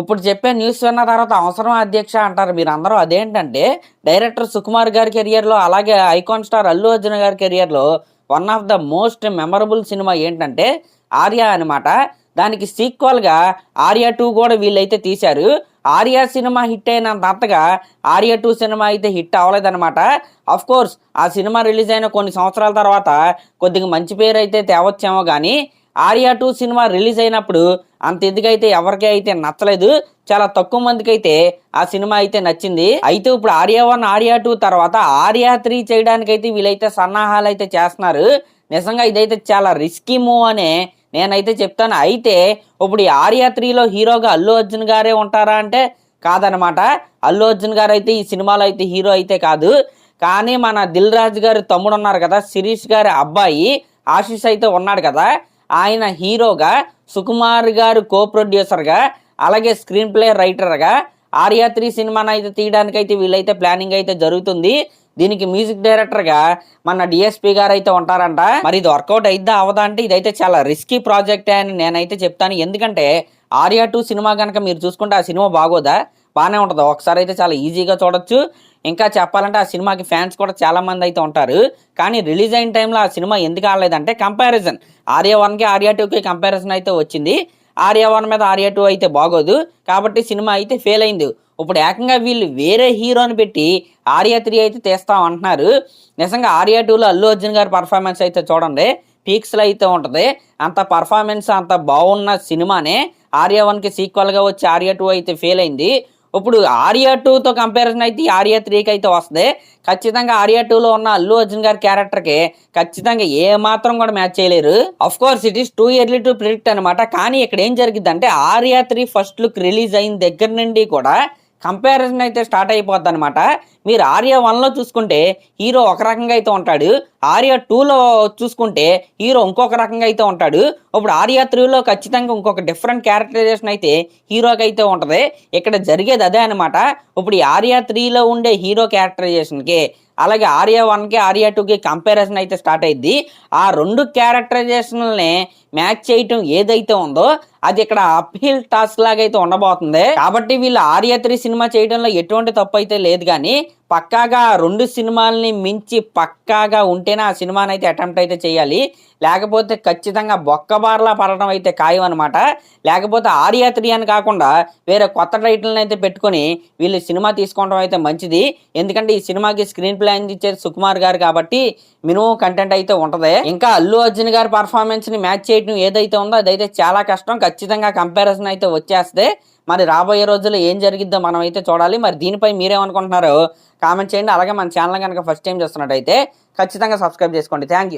ఇప్పుడు చెప్పే న్యూస్ విన్న తర్వాత అవసరం అధ్యక్ష అంటారు మీరందరూ. అదేంటంటే డైరెక్టర్ సుకుమార్ గారి కెరియర్లో, అలాగే ఐకాన్ స్టార్ అల్లు అర్జున్ గారి కెరియర్లో one of the most memorable cinema ఏంటంటే ఆర్య అనమాట. దానికి సీక్వల్గా ఆర్య 2 కూడా వీళ్ళైతే తీశారు. ఆర్య సినిమా హిట్ అయినంత అంతగా ఆర్య 2 సినిమా అయితే హిట్ అవ్వలేదన్నమాట. అఫ్ కోర్స్ ఆ సినిమా రిలీజ్ అయిన కొన్ని సంవత్సరాల తర్వాత కొద్దిగా మంచి పేరు అయితే తేవచ్చేమో కానీ ఆర్య 2 సినిమా రిలీజ్ అయినప్పుడు అంత ఎందుకైతే ఎవరికి అయితే నచ్చలేదు. చాలా తక్కువ మందికి అయితే ఆ సినిమా అయితే నచ్చింది. అయితే ఇప్పుడు ఆర్య 1 ఆర్య 2 తర్వాత ఆర్య 3 చేయడానికి అయితే వీళ్ళైతే సన్నాహాలు అయితే చేస్తున్నారు. నిజంగా ఇదైతే చాలా రిస్కీ మూవ్ అనే నేనైతే చెప్తాను. అయితే ఇప్పుడు ఈ ఆర్య 3లో హీరోగా అల్లు అర్జున్ గారే ఉంటారా అంటే కాదనమాట. అల్లు అర్జున్ గారు అయితే ఈ సినిమాలో అయితే హీరో అయితే కాదు. కానీ మన దిల్ రాజు గారి తమ్ముడు ఉన్నారు కదా, శిరీష్ గారి అబ్బాయి ఆశీష్ అయితే ఉన్నాడు కదా, ఆయన హీరోగా, సుకుమార్ గారు కో ప్రొడ్యూసర్గా, అలాగే స్క్రీన్ ప్లే రైటర్గా ఆర్య 3 సినిమాను అయితే తీయడానికి అయితే వీళ్ళైతే ప్లానింగ్ అయితే జరుగుతుంది. దీనికి మ్యూజిక్ డైరెక్టర్గా మన డిఎస్పి గారు అయితే ఉంటారంట. మరి ఇది వర్కౌట్ అయిద్దా అవదా అంటే ఇదైతే చాలా రిస్కీ ప్రాజెక్టే అని నేనైతే చెప్తాను. ఎందుకంటే ఆర్య 2 సినిమా కనుక మీరు చూసుకుంటే ఆ సినిమా బాగోదా? బాగానే ఉంటుంది. ఒకసారి అయితే చాలా ఈజీగా చూడొచ్చు. ఇంకా చెప్పాలంటే ఆ సినిమాకి ఫ్యాన్స్ కూడా చాలా మంది అయితే ఉంటారు. కానీ రిలీజ్ అయిన టైంలో ఆ సినిమా ఎందుకు ఆడలేదంటే కంపారిజన్ ఆర్య 1కి ఆర్య 2కి కంపారిజన్ అయితే వచ్చింది. ఆర్య 1 మీద ఆర్య 2 అయితే బాగోదు కాబట్టి సినిమా అయితే ఫెయిల్ అయింది. ఇప్పుడు ఏకంగా వీళ్ళు వేరే హీరోని పెట్టి ఆర్య 3 అయితే తీస్తాం అంటున్నారు. నిజంగా ఆర్య 2లో అల్లు అర్జున్ గారి పర్ఫార్మెన్స్ అయితే చూడండి, పీక్స్లో అయితే ఉంటుంది. అంత పర్ఫార్మెన్స్ అంత బాగున్న సినిమానే ఆర్య 1కి సీక్వల్గా వచ్చి ఆర్య 2 అయితే ఫెయిల్ అయింది. ఇప్పుడు ఆర్య 2తో కంపారిజన్ అయితే ఆర్య 3కి అయితే వస్తుంది. ఖచ్చితంగా ఆర్య 2లో ఉన్న అల్లు అర్జున్ గారి క్యారెక్టర్కి ఖచ్చితంగా ఏ మాత్రం కూడా మ్యాచ్ చేయలేరు. Of course it is too early to predict అనమాట. కానీ ఇక్కడ ఏం జరిగింది అంటే ఆర్య 3 ఫస్ట్ లుక్ రిలీజ్ అయిన దగ్గర నుండి కూడా కంపారిజన్ అయితే స్టార్ట్ అయిపోద్ది అనమాట. మీరు ఆర్య 1లో చూసుకుంటే హీరో ఒక రకంగా అయితే ఉంటాడు, ఆర్య 2లో చూసుకుంటే హీరో ఇంకొక రకంగా అయితే ఉంటాడు. ఇప్పుడు ఆర్య 3లో ఖచ్చితంగా ఇంకొక డిఫరెంట్ క్యారెక్టరైజేషన్ అయితే హీరోకి అయితే ఉంటుంది. ఇక్కడ జరిగేది అదే అనమాట. ఇప్పుడు ఈ ఆర్య 3లో ఉండే హీరో క్యారెక్టరైజేషన్కి అలాగే ఆర్య 1కి ఆర్య 2కి కంపారిజన్ అయితే స్టార్ట్ అయింది. ఆ రెండు క్యారెక్టరైజేషన్ని మ్యాచ్ చేయటం ఏదైతే ఉందో అది ఇక్కడ అప్హిల్ టాస్క్ లాగా అయితే ఉండబోతుంది. కాబట్టి వీళ్ళు ఆర్య 3 సినిమా చేయడంలో ఎటువంటి తప్పు అయితే లేదు. కానీ పక్కాగా రెండు సినిమాలని మించి పక్కాగా ఉంటేనే ఆ సినిమాని అయితే అటెంప్ట్ అయితే చేయాలి. లేకపోతే ఖచ్చితంగా బొక్కబార్లా పడటం అయితే ఖాయం అనమాట. లేకపోతే ఆర్య 3 అని కాకుండా వేరే కొత్త టైటిల్ని అయితే పెట్టుకొని వీళ్ళు సినిమా తీసుకోవడం అయితే మంచిది. ఎందుకంటే ఈ సినిమాకి స్క్రీన్ ప్లే అందించేది సుకుమార్ గారు కాబట్టి మినిమం కంటెంట్ అయితే ఉంటుంది. ఇంకా అల్లు అర్జున్ గారి పర్ఫార్మెన్స్ని మ్యాచ్ చేయడం ఏదైతే ఉందో అదైతే చాలా కష్టం. ఖచ్చితంగా కంపారిజన్ అయితే వచ్చేస్తే మరి రాబోయే రోజుల్లో ఏం జరిగిద్దో మనం అయితే చూడాలి. మరి దీనిపై మీరేమనుకుంటున్నారో కామెంట్ చేయండి. అలాగే మన ఛానల్ కనుక ఫస్ట్ టైం చూస్తున్నట్టయితే ఖచ్చితంగా సబ్స్క్రైబ్ చేసుకోండి. Thank you.